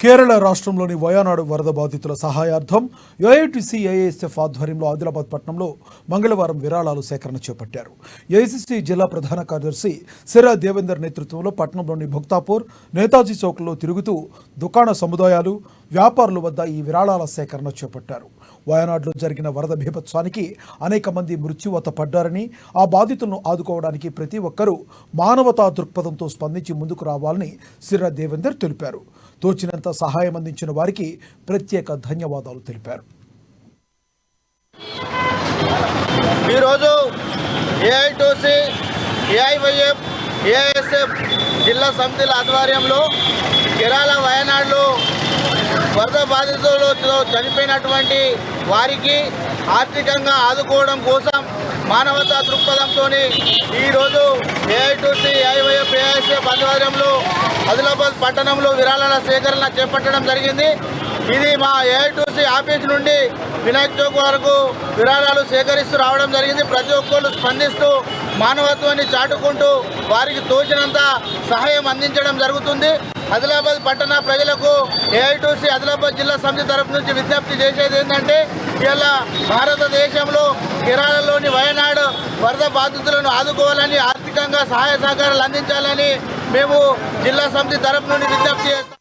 కేరళ రాష్ట్రంలోని వయనాడు వరద బాధితుల సహాయార్థం ఏఐటీసీ ఏఐఎస్ఎఫ్ ఆధ్వర్యంలో ఆదిలాబాద్ పట్టణంలో మంగళవారం విరాళాలు సేకరణ చేపట్టారు. ఏఐసీసీ జిల్లా ప్రధాన కార్యదర్శి సిరా దేవేందర్ నేతృత్వంలో పట్టణంలోని భుక్తాపూర్, నేతాజీ చౌక్లో తిరుగుతూ దుకాణ సముదాయాలు, వ్యాపారుల వద్ద ఈ విరాళాల సేకరణ చేపట్టారు. వయనాడులో జరిగిన వరద బీభత్సానికి అనేక మంది మృత్యువాత పడ్డారని, ఆ బాధితులను ఆదుకోవడానికి ప్రతి ఒక్కరూ మానవతా దృక్పథంతో స్పందించి ముందుకు రావాలని సిరా దేవేందర్ తెలిపారు. తోచినంత సహాయం అందించిన వారికి ప్రత్యేక ధన్యవాదాలు తెలిపారు. ఈరోజు ఏఐటీసీ, ఏఐవైఎఫ్, ఏఐఎస్ఎఫ్ జిల్లా సమితిల ఆధ్వర్యంలో కేరళ వయనాడులో వరద బాధితులతో చనిపోయినటువంటి వారికి ఆర్థికంగా ఆదుకోవడం కోసం మానవతా దృక్పథంతో ఈరోజు ఏఐటీసీ, ఏఐవైఎఫ్, ఏఐఎస్ఎఫ్ ఆధ్వర్యంలో ఆదిలాబాద్ పట్టణంలో విరాళాల సేకరణ చేపట్టడం జరిగింది. ఇది మా ఏఐటీసీ ఆఫీస్ నుండి వినాయక్ చౌక్ వరకు విరాళాలు సేకరిస్తూ రావడం జరిగింది. ప్రతి ఒక్కరు స్పందిస్తూ మానవత్వాన్ని చాటుకుంటూ వారికి తోచినంత సహాయం అందించడం జరుగుతుంది. ఆదిలాబాద్ పట్టణ ప్రజలకు ఏఐటీసీ ఆదిలాబాద్ జిల్లా సమితి తరఫు నుంచి విజ్ఞప్తి చేసేది ఏంటంటే, ఇలా భారతదేశంలో కేరళలోని వయనాడు వరద బాధితులను ఆదుకోవాలని, ఆర్థికంగా సహాయ సహకారాలు అందించాలని మేము జిల్లా సమితి తరఫు నుండి విజ్ఞప్తి చేస్తాం.